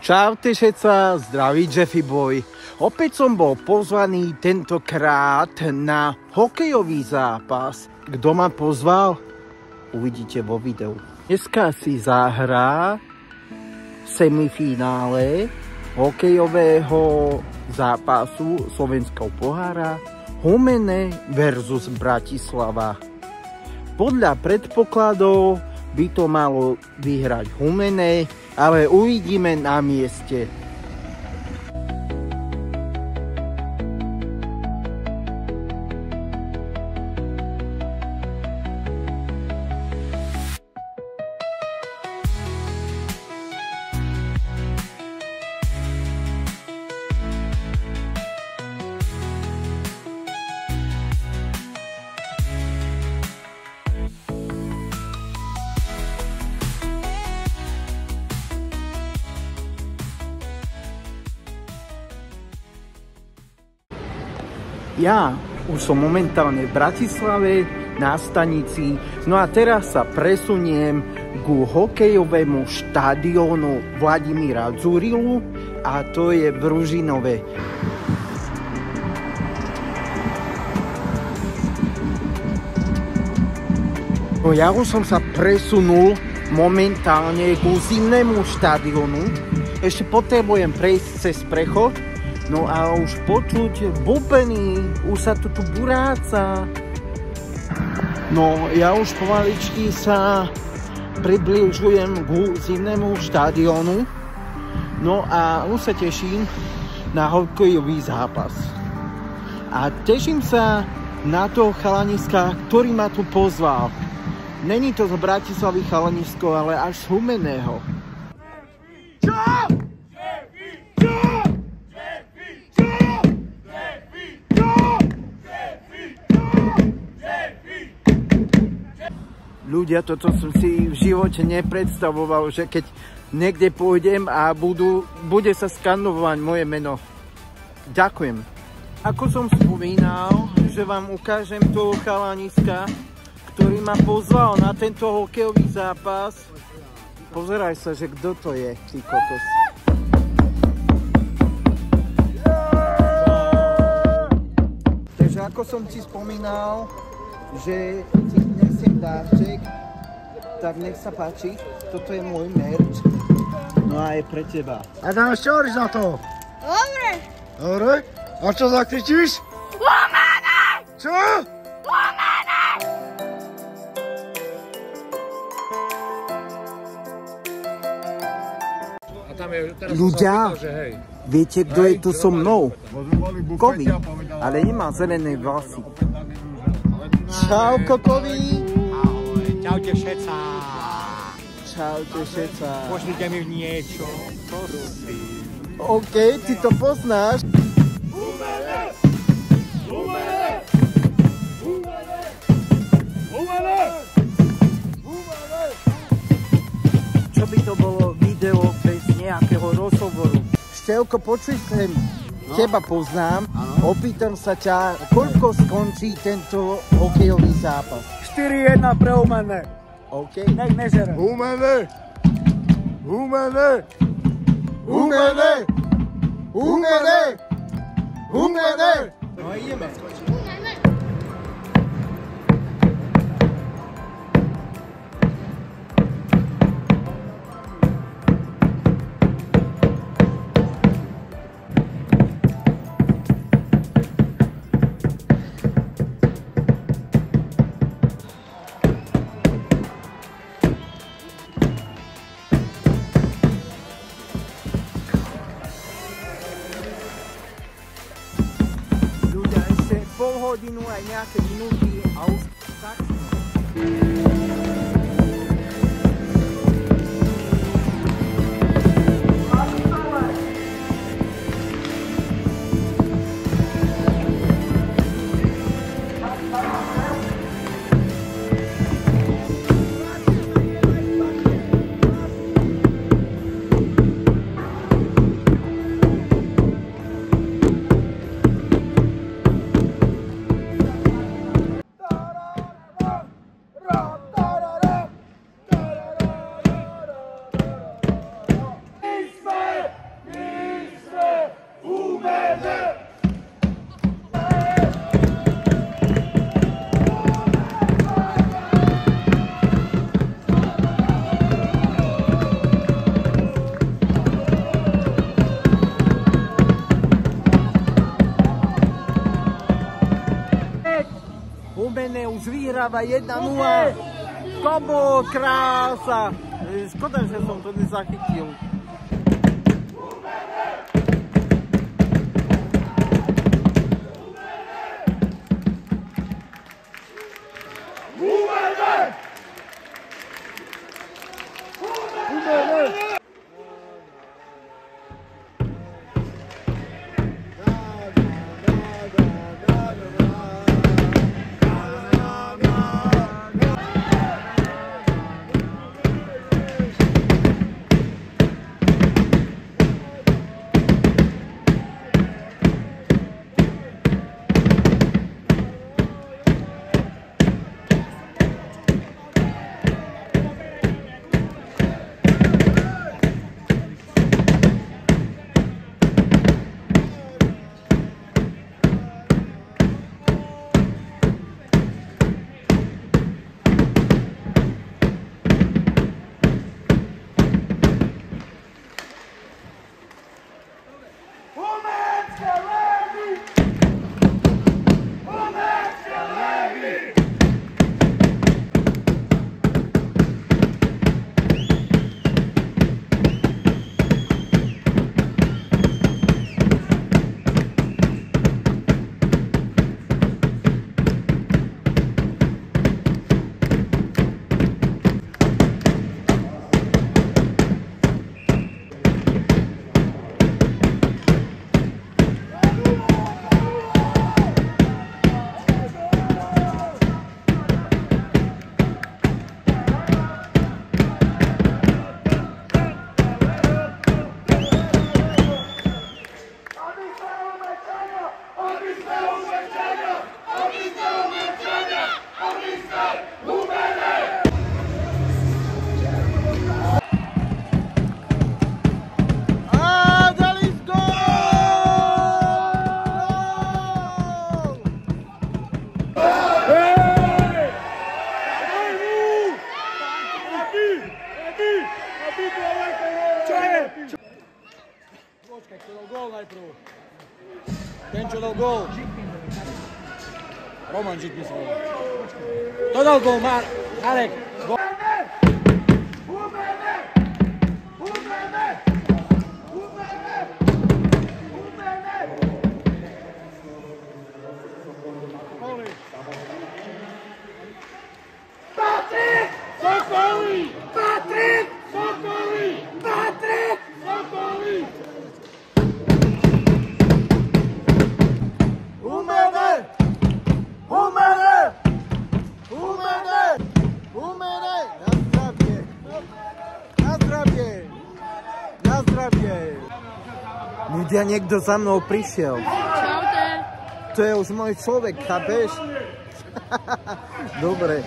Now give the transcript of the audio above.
Čaute všetca, zdraví Jeffy Boy. Opäť som bol pozvaný tentokrát na hokejový zápas. Kto ma pozval? Uvidíte vo videu. Dneska si zahrá semifinále hokejového zápasu slovenského pohára Humenné versus Bratislava. Podľa predpokladov by to malo vyhrať Humenné, ale uvidíme na mieste. Ja už som momentálne v Bratislave na stanici, no a teraz sa presuniem ku hokejovému štadiónu Vladimíra Dzurilu a to je v Ružinove. No ja už som sa presunul momentálne ku zimnému štadiónu, ešte potrebujem prejsť cez prechod. No a už počuť bubeny, už sa to tu buráca. No ja už pomaličky sa približujem k zimnému štadiónu. No a už sa teším na hokejový zápas. A teším sa na toho chalaniska, ktorý ma tu pozval. Není to z Bratislavy chalanisko, ale až z Humenného. Čo? Ľudia, toto som si v živote nepredstavoval, že keď niekde pôjdem a bude sa skanovať moje meno. Ďakujem. Ako som spomínal, že vám ukážem toho chalaniska, ktorý ma pozval na tento hokejový zápas. Pozeraj sa, že kto to je, ty kokos. Takže ako som ti spomínal, že ti nesiem dáček, tak nech sa páči, toto je môj merch, no a je pre teba. A dáš čo hovoríš na to? Dobre. Dobre? A čo zakričíš? Humenné! Čo? Humenné! Ľudia, viete, kto je tu so mnou? Kovi, ale nemá zelené vlasy. Čau, Kokovi. Ahoj, čaute všetca. Čaute všetca. Pošlite mi niečo, prosím. OK, ty to poznáš. Humenné! Humenné! Humenné! Humenné! Humenné! Čo by to bolo video bez nejakého rozhovoru? Števko, počuj sem. Teba poznám, opýtam sa ťa, koľko skončí tento hokejový zápas? 4-1 pre Humenné. OK. Nech nežere. Humenné! Humenné! Humenné! Humenné! Humenné! No a ideme. Pol hodinu aj nejaké minúty a už tak. Umene už vyhráva 1-0. To bolo krása. Škoda, že som to nezachytil. Počkaj, kto dal gól najprv? Ten, čo dal gól. Roman Žik myslel. Kto dal gól? Marek. Patrik! Sokoli! Patrik! Sokoli! Patrik! Sokoli! Umene! Umene! Umene! Umene! Na zdravie! Na zdravie! Na zdravie! Ľudia, niekto za mnou prišiel. Čaute. To je už môj človek, chápeš? Dobre.